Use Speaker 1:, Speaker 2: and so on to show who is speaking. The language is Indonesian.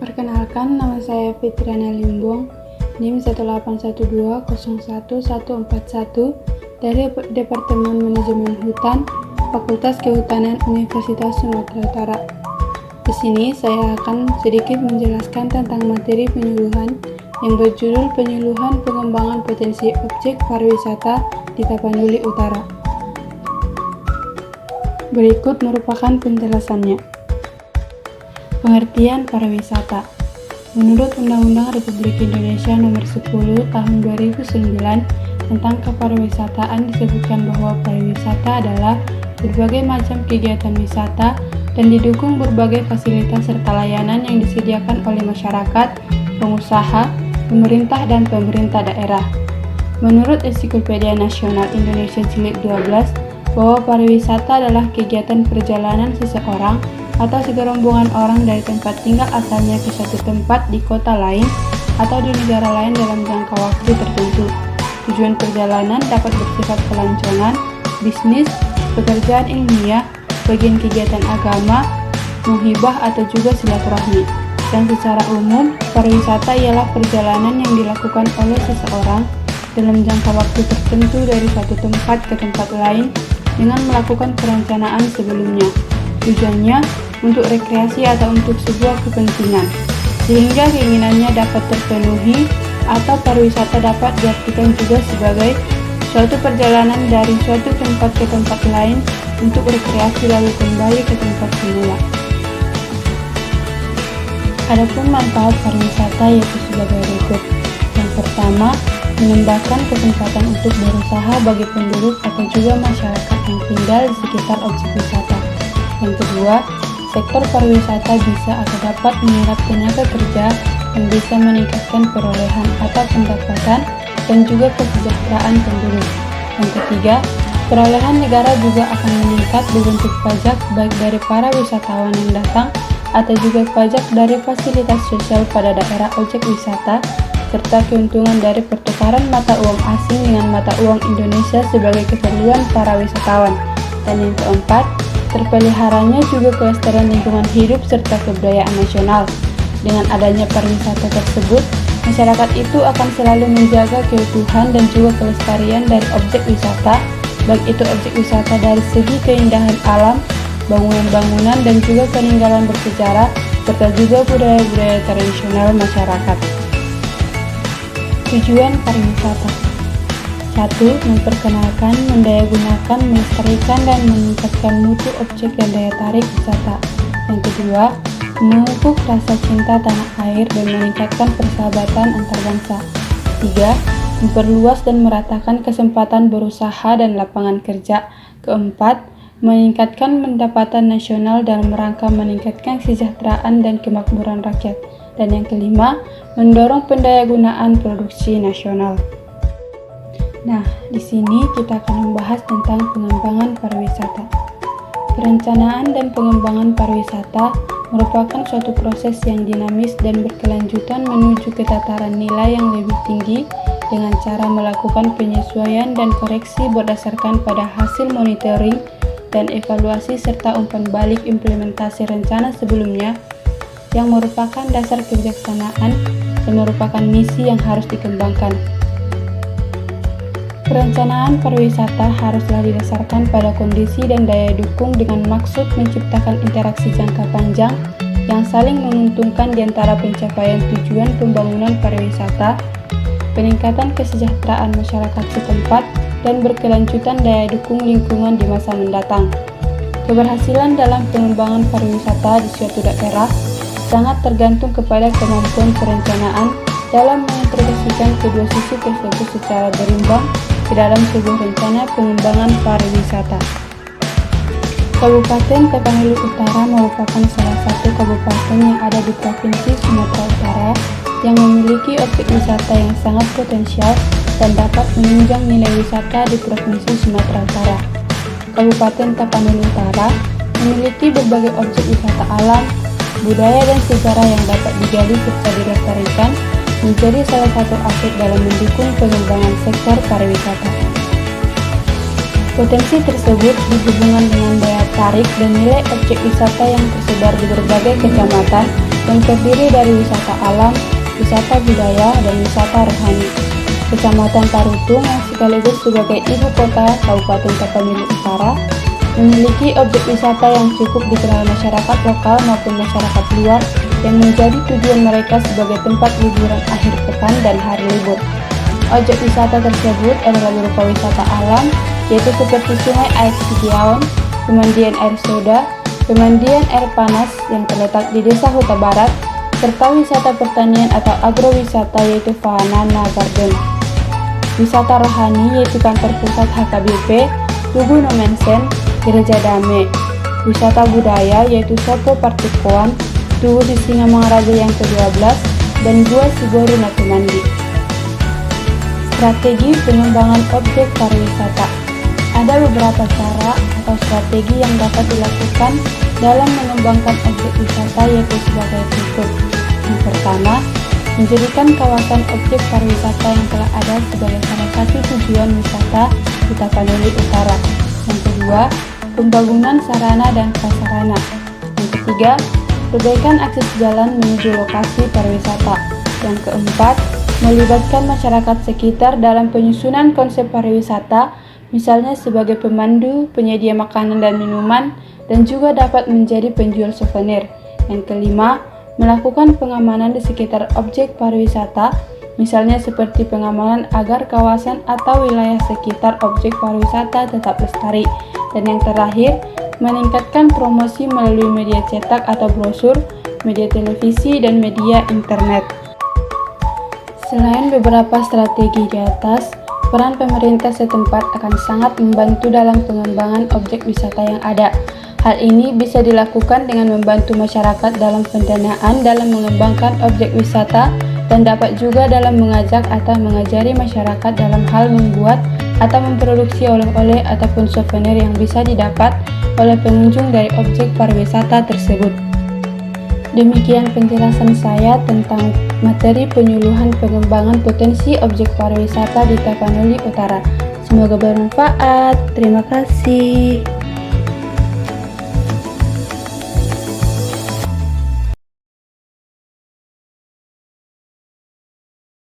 Speaker 1: Perkenalkan, nama saya Fitriana Limbong, NIM 181201141 dari Departemen Manajemen Hutan, Fakultas Kehutanan Universitas Sumatera Utara. Di sini saya akan sedikit menjelaskan tentang materi penyuluhan yang berjudul Penyuluhan Pengembangan Potensi Objek Pariwisata di Tapanuli Utara. Berikut merupakan penjelasannya. Pengertian pariwisata. Menurut Undang-Undang Republik Indonesia Nomor 10 Tahun 2009 tentang kepariwisataan disebutkan bahwa pariwisata adalah berbagai macam kegiatan wisata dan didukung berbagai fasilitas serta layanan yang disediakan oleh masyarakat, pengusaha, pemerintah dan pemerintah daerah. Menurut Ensiklopedia Nasional Indonesia Jilid 12, bahwa pariwisata adalah kegiatan perjalanan seseorang atau segerombongan orang dari tempat tinggal asalnya ke suatu tempat di kota lain atau di negara lain dalam jangka waktu tertentu. Tujuan perjalanan dapat bersifat pelancongan, bisnis, pekerjaan ilmiah, bagian kegiatan agama, muhibah atau juga silaturahmi. Dan secara umum, pariwisata ialah perjalanan yang dilakukan oleh seseorang dalam jangka waktu tertentu dari satu tempat ke tempat lain dengan melakukan perencanaan sebelumnya. Tujuannya untuk rekreasi atau untuk sebuah kepentingan, sehingga keinginannya dapat terpenuhi, atau pariwisata dapat diartikan juga sebagai suatu perjalanan dari suatu tempat ke tempat lain untuk rekreasi lalu kembali ke tempat semula. Adapun manfaat pariwisata yaitu sebagai berikut. Yang pertama, menambahkan kesempatan untuk berusaha bagi penduduk atau juga masyarakat yang tinggal di sekitar objek wisata. Yang kedua, sektor pariwisata bisa atau dapat menyerap tenaga kerja yang bisa meningkatkan perolehan atau pendapatan dan juga kesejahteraan penduduk. Yang ketiga, perolehan negara juga akan meningkat berbentuk pajak baik dari para wisatawan yang datang atau juga pajak dari fasilitas sosial pada daerah objek wisata serta keuntungan dari pertukaran mata uang asing dengan mata uang Indonesia sebagai keperluan para wisatawan. Dan yang keempat, terpeliharanya juga kelestarian lingkungan hidup serta kebudayaan nasional. Dengan adanya pariwisata tersebut, masyarakat itu akan selalu menjaga keutuhan dan juga kelestarian dari objek wisata, baik itu objek wisata dari segi keindahan alam, bangunan-bangunan dan juga peninggalan bersejarah, serta juga budaya-budaya tradisional masyarakat. Tujuan pariwisata: 1. Memperkenalkan, mendayagunakan, melestarikan, dan meningkatkan mutu objek dan daya tarik wisata. Yang kedua, memupuk rasa cinta tanah air dan meningkatkan persahabatan antar bangsa. 3. Memperluas dan meratakan kesempatan berusaha dan lapangan kerja. Keempat, meningkatkan pendapatan nasional dalam rangka meningkatkan kesejahteraan dan kemakmuran rakyat. Dan yang kelima, mendorong pendayagunaan produksi nasional. Nah, di sini kita akan membahas tentang pengembangan pariwisata. Perencanaan dan pengembangan pariwisata merupakan suatu proses yang dinamis dan berkelanjutan menuju ke tataran nilai yang lebih tinggi dengan cara melakukan penyesuaian dan koreksi berdasarkan pada hasil monitoring dan evaluasi serta umpan balik implementasi rencana sebelumnya yang merupakan dasar kebijaksanaan dan merupakan misi yang harus dikembangkan. Perencanaan pariwisata haruslah didasarkan pada kondisi dan daya dukung dengan maksud menciptakan interaksi jangka panjang yang saling menguntungkan di antara pencapaian tujuan pembangunan pariwisata, peningkatan kesejahteraan masyarakat setempat, dan berkelanjutan daya dukung lingkungan di masa mendatang. Keberhasilan dalam pengembangan pariwisata di suatu daerah sangat tergantung kepada kemampuan perencanaan dalam mengintegrasikan kedua sisi tersebut secara berimbang ke dalam sebuah rencana pengembangan pariwisata. Kabupaten Tapanuli Utara merupakan salah satu kabupaten yang ada di Provinsi Sumatera Utara yang memiliki objek wisata yang sangat potensial dan dapat menunjang nilai wisata di Provinsi Sumatera Utara. Kabupaten Tapanuli Utara memiliki berbagai objek wisata alam, budaya dan sejarah yang dapat digali serta dilestarikan menjadi salah satu aset dalam mendukung pengembangan sektor pariwisata. Potensi tersebut dihubungkan dengan daya tarik dan nilai objek wisata yang tersebar di berbagai kecamatan yang terdiri dari wisata alam, wisata budaya, dan wisata rohani. Kecamatan Tarutung yang sekaligus sebagai ibu kota Kabupaten Tapanuli Utara memiliki objek wisata yang cukup dikenal masyarakat lokal maupun masyarakat luar yang menjadi tujuan mereka sebagai tempat liburan akhir pekan dan hari libur. Objek wisata tersebut adalah berupa wisata alam, yaitu seperti Sungai Aek Sigiaon, pemandian air soda, pemandian air panas yang terletak di Desa Huta Barat, serta wisata pertanian atau agrowisata yaitu Fahanana Garden. Wisata rohani yaitu kantor pusat HKBP, Tugu Nomensen, Gereja Dame. Wisata budaya yaitu Sopo Partikuan, Tugu Sisingamangaraja yang ke-12, dan Gua Sigoru Natumandi. Strategi pengembangan objek pariwisata. Ada beberapa cara atau strategi yang dapat dilakukan dalam mengembangkan objek wisata yaitu sebagai berikut. Yang pertama, menjadikan kawasan objek pariwisata yang telah ada sebagai salah satu tujuan wisata di Tapanuli Utara. Yang kedua, pembangunan sarana dan prasarana. Yang ketiga, perbaikan akses jalan menuju lokasi pariwisata. Yang keempat, melibatkan masyarakat sekitar dalam penyusunan konsep pariwisata, misalnya sebagai pemandu, penyedia makanan dan minuman, dan juga dapat menjadi penjual souvenir. Yang kelima, melakukan pengamanan di sekitar objek pariwisata, misalnya seperti pengamanan agar kawasan atau wilayah sekitar objek pariwisata tetap lestari. Dan yang terakhir, meningkatkan promosi melalui media cetak atau brosur, media televisi, dan media internet. Selain beberapa strategi di atas, peran pemerintah setempat akan sangat membantu dalam pengembangan objek wisata yang ada. Hal ini bisa dilakukan dengan membantu masyarakat dalam pendanaan dalam mengembangkan objek wisata dan dapat juga dalam mengajak atau mengajari masyarakat dalam hal membuat atau memproduksi oleh-oleh ataupun souvenir yang bisa didapat oleh pengunjung dari objek pariwisata tersebut. Demikian penjelasan saya tentang materi penyuluhan pengembangan potensi objek pariwisata di Tapanuli Utara. Semoga bermanfaat. Terima kasih.